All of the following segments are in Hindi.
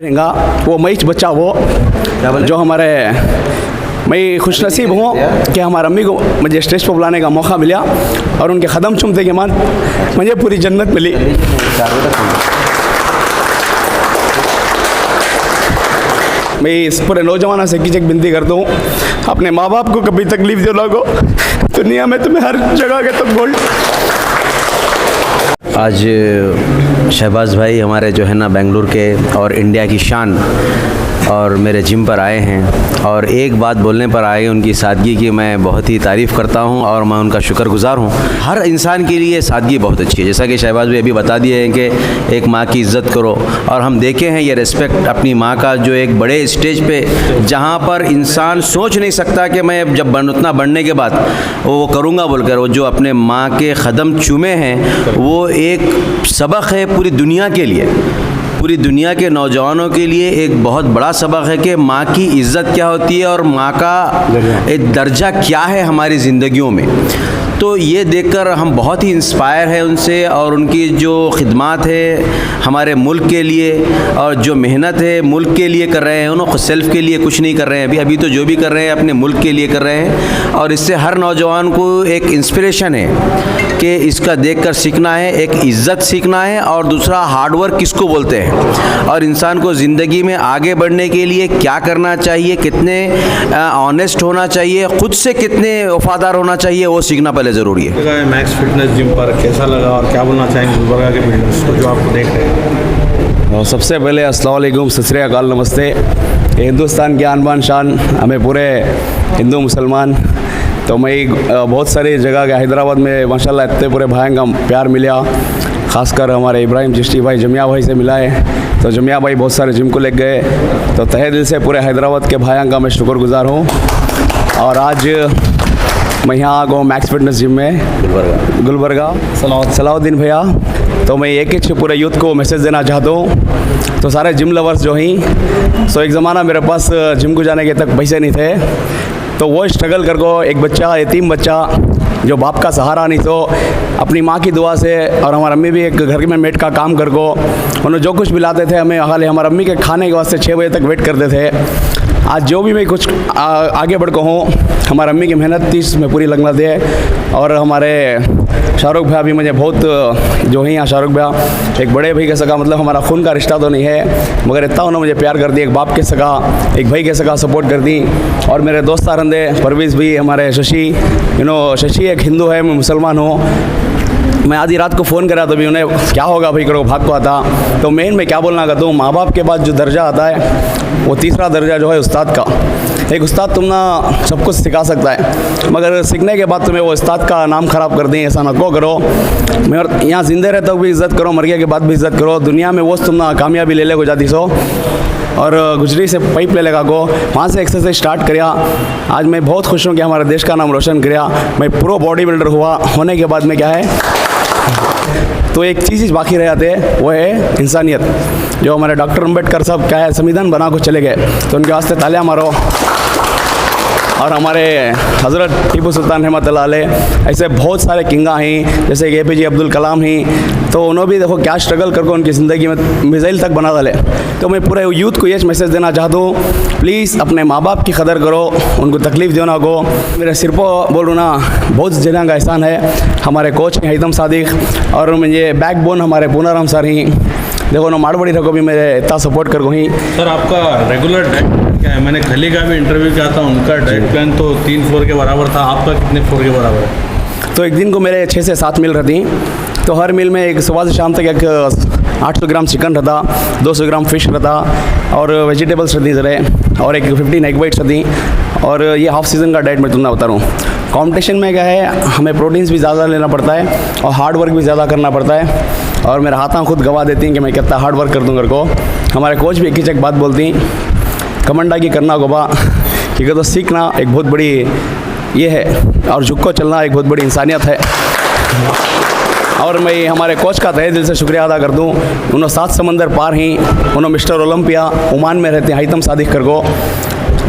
रहेगा वो मईच बच्चा वो जो हमारे मैं खुशनसीब हूँ कि हमारे अम्मी को मुझे स्टेज पर बुलाने का मौका मिला और उनके कदम चूमते के बाद मुझे पूरी जन्नत मिली। मैं इस पूरे नौजवानों से एक विनती करता हूँ, अपने माँ बाप को कभी तकलीफ दो ना को, दुनिया में तुम्हें हर जगह के तुम गोल्ड। आज शहबाज भाई हमारे जो है ना बेंगलुरु के और इंडिया की शान और मेरे जिम पर आए हैं और एक बात बोलने पर आए उनकी सादगी की मैं बहुत ही तारीफ़ करता हूं और मैं उनका शुक्रगुज़ार हूं। हर इंसान के लिए सादगी बहुत अच्छी है, जैसा कि शहबाज भाई अभी बता दिए हैं कि एक माँ की इज़्ज़त करो और हम देखे हैं ये रिस्पेक्ट अपनी माँ का जो एक बड़े स्टेज पे जहाँ पर इंसान सोच नहीं सकता कि मैं जब उतना बढ़ने के बाद वो करूँगा बोलकर, वो जो अपने माँ के कदम चूमे हैं वो एक सबक है पूरी दुनिया के लिए, पूरी दुनिया के नौजवानों के लिए एक बहुत बड़ा सबक है कि माँ की इज़्ज़त क्या होती है और माँ का एक दर्जा क्या है हमारी ज़िंदगियों में। तो ये देखकर हम बहुत ही इंस्पायर हैं उनसे और उनकी जो खिदमत है हमारे मुल्क के लिए और जो मेहनत है मुल्क के लिए कर रहे हैं, उन्होंने सेल्फ़ के लिए कुछ नहीं कर रहे हैं अभी तो जो भी कर रहे हैं अपने मुल्क के लिए कर रहे हैं और इससे हर नौजवान को एक इंस्पिरेशन है कि इसका देखकर सीखना है, एक इज़्ज़त सीखना है और दूसरा हार्ड वर्क किसको बोलते हैं और इंसान को ज़िंदगी में आगे बढ़ने के लिए क्या करना चाहिए, कितने ऑनेस्ट होना चाहिए, ख़ुद से कितने वफादार होना चाहिए, वो सीखना पहले ज़रूरी है। मैक्स फिटनेस जिम पर कैसा लगा और क्या बोलना चाहेंगे गुलबर्गा के बिल्डर्स को जो आपको देख रहे हैं? और सबसे पहले अस्सलाम वालेकुम, सत श्री अकाल, नमस्ते। हिंदुस्तान की आन बान शान, हमें पूरे हिंदू मुसलमान, तो मैं बहुत सारी जगह गया, हैदराबाद में माशाल्लाह इतने पूरे भाई का प्यार मिला, ख़ासकर हमारे इब्राहिम चिश्ती भाई जमिया भाई से मिला है, तो जमिया भाई बहुत सारे जिम को ले गए, तो तहे दिल से पूरे हैदराबाद के भाइयों का मैं शुक्रगुज़ार हूँ। और आज मैं यहाँ आ गया मैक्स फिटनेस जिम में गुलबर्गा सलाउद्दीन भैया, तो मैं एक पूरे यूथ को मैसेज देना चाहता हूँ। तो सारे जिम लवर्स जो हैं, सो एक ज़माना मेरे पास जिम को जाने के तक पैसे नहीं थे, तो वो स्ट्रगल कर को एक बच्चा, यतीम बच्चा जो बाप का सहारा नहीं, तो अपनी माँ की दुआ से और हमारी अम्मी भी एक घर में मेड का काम कर को उन्होंने जो कुछ भी लाते थे हमें, हाल हमारी अम्मी के खाने के वास्ते 6 बजे तक वेट करते थे। आज जो भी मैं कुछ आगे बढ़ को हूँ, हमारी अम्मी की मेहनत 30 में पूरी लगना दे। और हमारे शाहरुख भैया भी मुझे बहुत जो है यहाँ, शाहरुख भैया एक बड़े भाई के सका, मतलब हमारा खून का रिश्ता तो नहीं है मगर इतना उन्होंने मुझे प्यार कर दिया, एक बाप के सका, एक भाई के सका सपोर्ट कर दी। और मेरे दोस्त आरंदे परवेज़ भी, हमारे शशि, शशि एक हिंदू है, मैं मुसलमान हूँ। मैं आधी रात को फ़ोन करा तो भी उन्हें क्या होगा भाई करो भाग को आता। तो मेन मैं क्या बोलना चाहता हूँ, माँ बाप के बाद जो दर्जा आता है वो तीसरा दर्जा जो है उस्ताद का। एक उस्ताद तुम ना सब कुछ सिखा सकता है मगर सीखने के बाद तुम्हें वो उस्ताद का नाम ख़राब कर दें, ऐसा ना को करो। मगर यहाँ जिंदे रहते हुए भी इज़्ज़त करो, मर गया के बाद भी इज़्ज़त करो। दुनिया में वो तुम ना कामयाबी ले ले को जाती सो, और गुजरी से पाइप ले लगा को वहाँ से एक्सरसाइज स्टार्ट किया। आज मैं बहुत खुश हूँ कि हमारे देश का नाम रोशन किया। मैं प्रो बॉडी बिल्डर हुआ होने के बाद में क्या है, तो एक चीज़ बाकी रह जाते हैं, वो है इंसानियत। जो हमारे डॉक्टर अम्बेडकर साहब क्या है संविधान बना को चले गए, तो उनके वास्ते तालियां मारो। और हमारे हज़रत टीपू सुल्तान रहमतुल्लाह अलैह, ऐसे बहुत सारे किंगा हैं जैसे कि APJ अब्दुल कलाम हैं, तो उन्होंने भी देखो क्या स्ट्रगल करके उनकी ज़िंदगी में मिसाइल तक बना डाले। तो मैं पूरे यूथ को ये मैसेज देना चाहता हूँ, प्लीज़ अपने माँ बाप की कदर करो, उनको तकलीफ़ देना को। मेरे सिर पर बोलूँ ना, बहुत जना का एहसान है। हमारे कोच हैं हैदम सादिक और मुझे बैकबोन हमारे पूनाराम सर ही, देखो ना माड़बड़ी रखो भी मेरे इतना सपोर्ट कर ही। सर आपका रेगुलर डाइट क्या है? मैंने खली का भी इंटरव्यू किया था, उनका डाइट प्लान तो 3 फ्लोर के बराबर था, आपका कितने फ्लोर के बराबर है? तो एक दिन को मेरे 6 से 7 मील रहती, तो हर मील में एक सुबह से शाम तक एक 800 ग्राम चिकन रहता, 200 ग्राम फिश रहता और वेजिटेबल्स रहती ज़रा, और एक 15 एग वाइट्स रहती। और ये हाफ सीज़न का डाइट मैं तुमने बता रहा हूँ। कंपटीशन में क्या है, हमें प्रोटीन्स भी ज़्यादा लेना पड़ता है और हार्ड वर्क भी ज़्यादा करना पड़ता है, और मेरे हाथां खुद गवा देती हैं कि मैं कितना हार्ड वर्क कर दूँ घर को। हमारे कोच भी एक बात बोलती, कमंडा की करना गोबा, क्योंकि तो सीखना एक बहुत बड़ी ये है और झुक को चलना एक बहुत बड़ी इंसानियत है। और मैं हमारे कोच का तहे दिल से शुक्रिया अदा कर दूँ। उन्होंने 7 समंदर पार ही, उन्होंने मिस्टर ओलंपिया ओमान में रहते हैं हैतम सादिक कर को।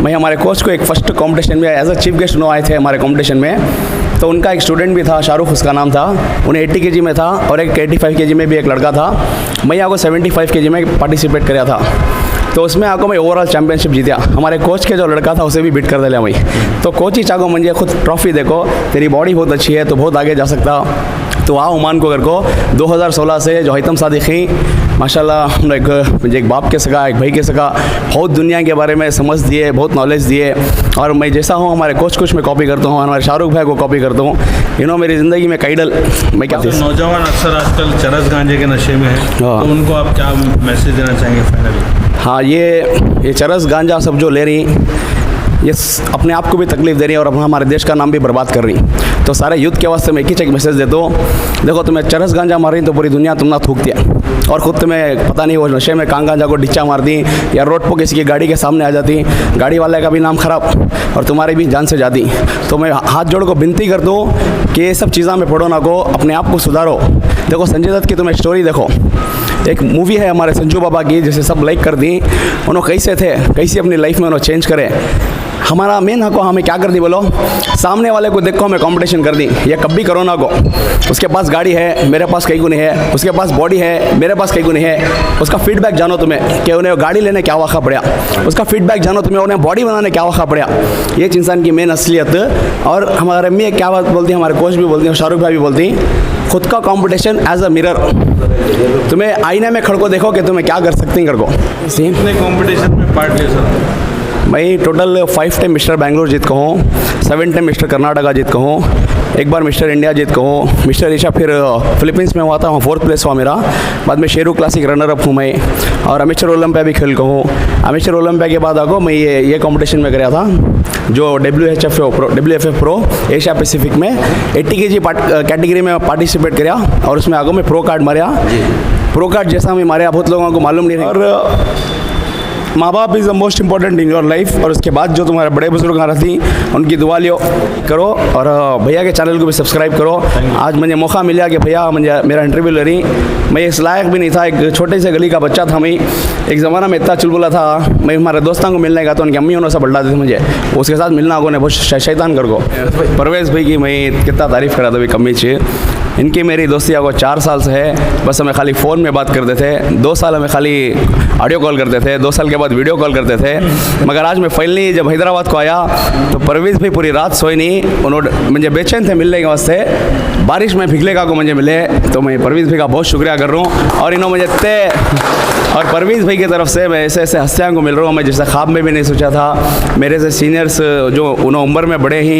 मैं हमारे कोच को एक फ़र्स्ट कंपटीशन में एज अ चीफ गेस्ट उन्होंने आए थे हमारे कंपटीशन में, तो उनका एक स्टूडेंट भी था, शाहरुख उसका नाम था, उन्हें 80 kg में था और एक 85 kg में भी एक लड़का था। मैं यहाँ को 75 kg में पार्टिसिपेट कराया था। तो उसमें आगो मैं ओवरऑल चैंपियनशिप जीता हमारे कोच के जो लड़का था उसे भी बीट कर दिया वही तो कोच ही चाहो मुझे खुद ट्रॉफी देखो तेरी बॉडी बहुत अच्छी है तो बहुत आगे जा सकता तो आओ ओमान को घर को 2016 से जो हैतम सादिकी माशाल्लाह हम एक बाप के सका एक भाई के सका बहुत दुनिया के बारे में समझ दिए बहुत नॉलेज दिए और मैं जैसा हूँ हमारे कोच कुछ मैं कॉपी करता हूँ हमारे शाहरुख भाई को कॉपी करता हूँ मेरी ज़िंदगी में काइडल मैं क्या नौजवान अक्सर आजकल चरस गांजे के नशे में है तो उनको आप क्या मैसेज देना चाहेंगे फाइनली? हाँ ये चरस गांजा सब जो ले रही ये अपने आप को भी तकलीफ दे रही है और अपना हमारे देश का नाम भी बर्बाद कर रही तो सारे यूथ के वास्ते मैं एक ही मैसेज देता हूँ देखो तुम्हें चरस गांजा मार रही तो पूरी दुनिया तुम ना थूक दिया और ख़ुद तुम्हें पता नहीं वो नशे में कांगा गांजा को डिच्चा मार दी या रोड पर किसी की गाड़ी के सामने आ जाती गाड़ी वाले का भी नाम ख़राब और तुम्हारी भी जान से जाती तो मैं हाथ जोड़ को विनती कर दूँ कि ये सब चीज़ा में पढ़ो ना को अपने आप को सुधारो देखो संजय दत्त की तुम्हें स्टोरी देखो एक मूवी है हमारे संजू बाबा की जिसे सब लाइक कर दी उन्होंने कैसे थे कैसे अपनी लाइफ में उन्होंने चेंज करे हमारा मेन हको हमें क्या कर दी बोलो सामने वाले को देखो हमें कंपटीशन कर दी या कभी करो ना को उसके पास गाड़ी है मेरे पास कहीं को नहीं है उसके पास बॉडी है मेरे पास कहीं को नहीं है उसका फीडबैक जानो तुम्हें कि उन्हें गाड़ी लेने क्या वाक़ा पड़ा उसका फीडबैक जानो तुम्हें उन्हें बॉडी बनाने क्या वाक़ा पड़ा ये इंसान की मेन असलियत और हमारे अम्मी क्या बात बोलती है हमारे कोच भी बोलती हैं शाहरुख भाई भी बोलती खुद का कंपटीशन एज अ मिरर तुम्हें आईने में खड़को देखो कि तुम्हें क्या कर सकती हैं कर को कितने कंपटीशन में पार्ट लिया सर? मैं टोटल 5 टाइम मिस्टर बैंगलोर जीत का हूँ 7 टाइम मिस्टर कर्नाटका जीत का हूँ एक बार मिस्टर इंडिया जीत का हूँ मिस्टर एशिया फिर फिलीपींस में हुआ था वहाँ 4th प्लेस हुआ मेरा बाद में शेरू क्लासिक रनर अप हूँ मैं और अमेचर ओलंपिया भी खेल का हूँ अमेचर ओलंपिया के बाद आगो मैं ये कंपटीशन में गया था जो WFF प्रो एशिया पैसिफिक में 80 kg कैटेगरी में पार्टिसिपेट किया और उसमें आगो मैं प्रो कार्ड मारा प्रो कार्ड जैसा मैं मारा बहुत लोगों को मालूम नहीं और माँ बाप is the most important in your life और उसके बाद जो तुम्हारे बड़े बुजुर्ग आ रहती उनकी दुआ लियो करो और भैया के चैनल को भी सब्सक्राइब करो आज मुझे मौका मिला कि भैया मुझे मेरा इंटरव्यू ले रही मैं इस लायक भी नहीं था एक छोटे से गली का बच्चा था मैं एक ज़माना में इतना चुलबुला था मैं हमारे दोस्तों को मिलने का तो उनकी अम्मी उन्होंने सब बढ़ा थे मुझे उसके साथ मिलना होगा बहुत शैतान कर को परवेज़ भाई की मैं कितना तारीफ़ करा था भाई कमी चाहिए इनकी मेरी दोस्ती को 4 साल से है बस हमें खाली फ़ोन में बात करते थे 2 साल हमें खाली ऑडियो कॉल करते थे 2 साल के बाद वीडियो कॉल करते थे मगर आज मैं फाइनली जब हैदराबाद को आया तो परवेज़ भी पूरी रात सोई नहीं उन्होंने मुझे बेचैन थे मिलने के वास्ते बारिश में भिगले का को मुझे मिले तो मैं परवेज़ भाई का बहुत शुक्रिया कर रहा हूँ और इन्होंने मुझे और परवेज़ भाई की तरफ से मैं ऐसे ऐसे हस्तियों को मिल रहा हूँ मैं जैसे ख्वाब में भी नहीं सोचा था मेरे से सीनियर्स जो उन्होंने उम्र में बड़े ही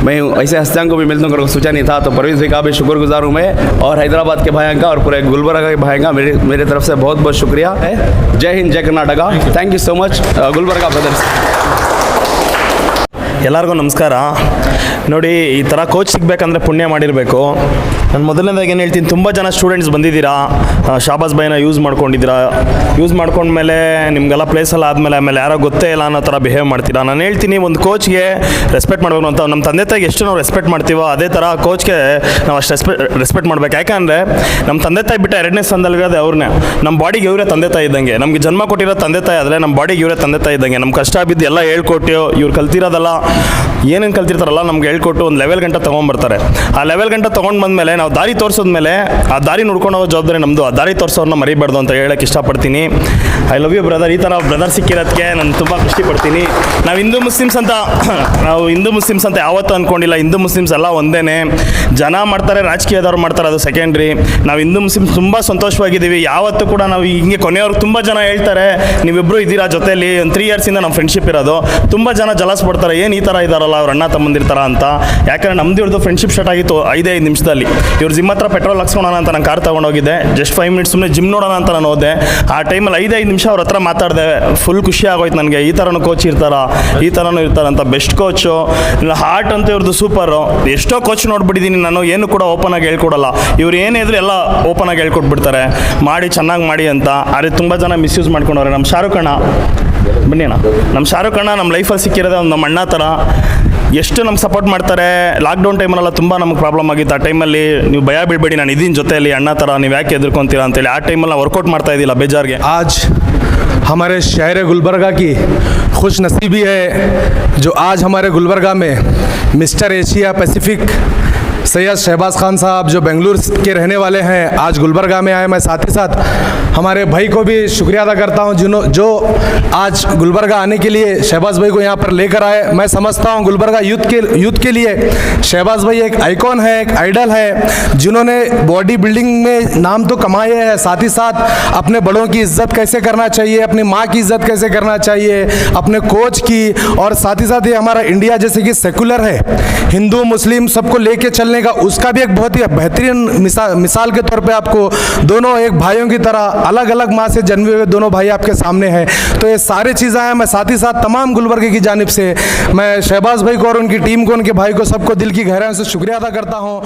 मैं ऐसे हस्तियों को भी मिलता हूँ सोचा नहीं था तो परवेज़ भाई का भी शुक्रगुजार हूँ मैं और हैदराबाद के भाइयों का और पूरे गुलबर्गा के भाइयों का मेरे तरफ से बहुत बहुत शुक्रिया है जय हिंद जय Karnataka thank you so much Gulbarga brothers ಎಲ್ಲರಿಗೂ ನಮಸ್ಕಾರ ನೋಡಿ ಈ ಥರ ಕೋಚ್ ಸಿಗಬೇಕಂದ್ರೆ ಪುಣ್ಯ ಮಾಡಿರಬೇಕು ನಾನು ಮೊದಲನೇದಾಗಿ ಏನು ಹೇಳ್ತೀನಿ ತುಂಬ ಜನ ಸ್ಟೂಡೆಂಟ್ಸ್ ಬಂದಿದ್ದೀರಾ ಶಾಬಾಸ್ ಬೈನ ಯೂಸ್ ಮಾಡ್ಕೊಂಡಿದ್ದೀರಾ ಯೂಸ್ ಮಾಡ್ಕೊಂಡ್ಮೇಲೆ ನಿಮಗೆಲ್ಲ ಪ್ಲೇಸೆಲ್ಲ ಆದಮೇಲೆ ಆಮೇಲೆ ಯಾರೋ ಗೊತ್ತೇ ಇಲ್ಲ ಅನ್ನೋ ಥರ ಬಿಹೇವ್ ಮಾಡ್ತೀರಾ ನಾನು ಹೇಳ್ತೀನಿ ಒಂದು ಕೋಚ್ಗೆ ರೆಸ್ಪೆಕ್ಟ್ ಮಾಡಬೇಕು ಅಂತ ನಮ್ಮ ತಂದೆ ತಾಯಿಗೆ ಎಷ್ಟು ನಾವು ರೆಸ್ಪೆಕ್ಟ್ ಮಾಡ್ತೀವೋ ಅದೇ ಥರ ಕೋಚ್ಗೆ ನಾವು ಅಷ್ಟು ರೆಸ್ಪೆಕ್ಟ್ ಮಾಡ್ಬೇಕು ಯಾಕಂದರೆ ನಮ್ಮ ತಂದೆ ತಾಯಿ ಬಿಟ್ಟು 2ನೇ ಸ್ಥಾನದಲ್ಲಿರೋದು ಅವ್ರನ್ನೇ ನಮ್ಮ ಬಾಡಿಗೆ ಇವರೇ ತಂದೆ ತಾಯಿ ಇದ್ದಂಗೆ ನಮಗೆ ಜನ್ಮ ಕೊಟ್ಟಿರೋ ತಂದೆ ತಾಯಿ ಆದರೆ ನಮ್ಮ ಬಾಡಿಗೆ ಇವರೇ ತಂದೆ ತಾಯಿ ಇದ್ದಂಗೆ ನಮ್ಮ ಕಷ್ಟ ಬಿದ್ದು ಎಲ್ಲ ಹೇಳ್ಕೊಟ್ಟು ಇವ್ರು ಕಲ್ತಿರೋದಲ್ಲ ಏನೇನು ಕಲ್ತಿರ್ತಾರಲ್ಲ ನಮ್ಗೆ ಹೇಳ್ಕೊಟ್ಟು ಒಂದು ಲೆವೆಲ್ ಗಂಟ ತೊಗೊಂಡ್ಬರ್ತಾರೆ ಆ ಲೆವೆಲ್ ಗಂಟ ತೊಗೊಂಡು ಬಂದಮೇಲೆ ನಾವು ದಾರಿ ತೋರಿಸೋದ್ಮೇಲೆ ಆ ದಾರಿ ನೋಡ್ಕೊಂಡು ಹೋಗೋ ಜವಾಬ್ದಾರಿ ನಮ್ಮದು ಆ ದಾರಿ ತೋರಿಸೋರನ್ನ ಮರಿಬಾರ್ದು ಅಂತ ಹೇಳಕ್ಕೆ ಇಷ್ಟಪಡ್ತೀನಿ ಐ ಲವ್ ಯು ಬ್ರದರ್ ಈ ಥರ ಬ್ರದರ್ ಸಿಕ್ಕಿರೋದಕ್ಕೆ ನಾನು ತುಂಬ ಖುಷಿ ಪಡ್ತೀನಿ ನಾವು ಹಿಂದೂ ಮುಸ್ಲಿಮ್ಸ್ ಅಂತ ಯಾವತ್ತೂ ಅಂದ್ಕೊಂಡಿಲ್ಲ ಹಿಂದೂ ಮುಸ್ಲಿಮ್ಸ್ ಎಲ್ಲ ಒಂದೇ ಜನ ಮಾಡ್ತಾರೆ ರಾಜಕೀಯದವ್ರು ಮಾಡ್ತಾರೆ ಅದು ಸೆಕೆಂಡ್ರಿ ನಾವು ಹಿಂದೂ ಮುಸ್ಲಿಮ್ಸ್ ತುಂಬ ಸಂತೋಷವಾಗಿದ್ದೀವಿ ಯಾವತ್ತೂ ಕೂಡ ನಾವು ಹಿಂಗೆ ಕೊನೆಯವ್ರಿಗೆ ತುಂಬ ಜನ ಹೇಳ್ತಾರೆ ನೀವಿಬ್ಬರು ಇದ್ದೀರಾ ಜೊತೆಯಲ್ಲಿ ಒಂದು 3 ಇಯರ್ಸಿಂದ ನಮ್ಮ ಫ್ರೆಂಡ್ಶಿಪ್ ಇರೋದು ತುಂಬ ಜನ ಜಲಸ್ ಪಡ್ತಾರೆ ಏನು ಈ ಥರ ಇದ್ದಾರಲ್ಲ ಅವ್ರು ಅಣ್ಣ ತಮ್ಮಂದಿರ್ತಾರ ಅಂತ ಯಾಕಂದರೆ ನಮ್ದು ಇವ್ರದ್ದು ಫ್ರೆಂಡ್ಶಿಪ್ ಸ್ಟಾರ್ಟ್ ಆಗಿತ್ತು 5 ನಿಮಿಷದಲ್ಲಿ ಇವ್ರು ಜಿಮ್ ಹತ್ರ ಪೆಟ್ರೋಲ್ ಹಾಕ್ಸ್ಕೊಳೋಣ ಅಂತ ನಾನು ಕಾರ್ ತೊಗೊಂಡೋಗಿದ್ದೆ ಜಸ್ಟ್ 5 ಮಿನಿಟ್ಸ್ ಸುಮ್ಮನೆ ಜಿಮ್ ನೋಡೋಣ ಅಂತ ನಾನು ಹೋದೆ ಆ ಟೈಮಲ್ಲಿ 5 ನಿಮಿಷ ಅವ್ರ ಹತ್ರ ಮಾತಾಡಿದೆ ಫುಲ್ ಖುಷಿ ಆಗೋಯ್ತು ನನಗೆ ಈ ಥರನೂ ಕೋಚ್ ಇರ್ತಾರಾ ಈ ಥರನೂ ಇರ್ತಾರಂತ ಬೆಸ್ಟ್ ಕೋಚು ಇಲ್ಲ ಹಾರ್ಟ್ ಅಂತ ಇವ್ರದ್ದು ಸೂಪರು ಎಷ್ಟೋ ಕೋಚ್ ನೋಡ್ಬಿಟ್ಟಿದ್ದೀನಿ ನಾನು ಏನು ಕೂಡ ಓಪನ್ ಆಗಿ ಹೇಳ್ಕೊಡಲ್ಲ ಇವ್ರು ಏನೇ ಇದ್ರು ಎಲ್ಲ ಓಪನ್ ಆಗಿ ಹೇಳ್ಕೊಟ್ಬಿಡ್ತಾರೆ ಮಾಡಿ ಚೆನ್ನಾಗಿ ಮಾಡಿ ಅಂತ ಆದರೆ ತುಂಬ ಜನ ಮಿಸ್ಯೂಸ್ ಮಾಡ್ಕೊಂಡವ್ರೆ ನಮ್ಮ ಶಾರುಖ್ ಅಣ್ಣ ಬನ್ನಿ ಅಣ್ಣ ನಮ್ಮ ಶಾರುಖ್ ಅಣ್ಣ ನಮ್ಮ ಲೈಫಲ್ಲಿ ಸಿಕ್ಕಿರೋದೇ ಒಂದು ನಮ್ಮ ಅಣ್ಣ ಥರ ಎಷ್ಟು ನಮ್ಗೆ ಸಪೋರ್ಟ್ ಮಾಡ್ತಾರೆ ಲಾಕ್ಡೌನ್ ಟೈಮಲ್ಲೆಲ್ಲ ತುಂಬ ನಮಗೆ ಪ್ರಾಬ್ಲಮ್ ಆಗಿತ್ತು ಆ ಟೈಮಲ್ಲಿ ನೀವು ಭಯ ಬೀಳಬೇಡಿ ನಾನು ಇದೀನಿ ಜೊತೆಯಲ್ಲಿ ಅಣ್ಣ ಥರ ನೀವು ಯಾಕೆ ಎದುರ್ಕೊಂತೀರಾ ಅಂತೇಳಿ ಆ ಟೈಮಲ್ಲಿ ನಾವು ವರ್ಕೌಟ್ ಮಾಡ್ತಾ ಇದ್ದಿಲ್ಲ ಬೇಜಾರಿಗೆ आज हमारे शहर गुलबर्गा की खुश नसीबी है जो आज हमारे गुलबर्गा में mister Asia Pacific Syed Shahbaz Khan sahab जो बेंगलुरु के रहने वाले हैं, आज गुलबर्गा में आए। मैं साथ ही साथ हमारे भाई को भी शुक्रिया अदा करता हूं जो आज गुलबर्गा आने के लिए शहबाज भाई को यहाँ पर लेकर आए। मैं समझता हूँ गुलबर्गा यूथ के लिए शहबाज भाई एक आइकॉन है, एक आइडल है, जिन्होंने बॉडी बिल्डिंग में नाम तो कमाए हैं, साथ ही साथ अपने बड़ों की इज्जत कैसे करना चाहिए, अपनी माँ की इज्जत कैसे करना चाहिए, अपने कोच की, और साथ ही साथ ये हमारा इंडिया जैसे कि सेकुलर है, हिंदू मुस्लिम सबको लेके चलने का, उसका भी एक बहुत ही बेहतरीन मिसाल के तौर पे आपको दोनों एक भाइयों की तरह अलग अलग माँ से जन्मे हुए दोनों भाई आपके सामने हैं। तो ये सारी चीज़ें हैं। मैं साथ ही साथ तमाम गुलबर्गे की जानिब से मैं शहबाज भाई को और उनकी टीम को, उनके भाई को, सबको दिल की गहराइयों से शुक्रिया अदा करता हूँ।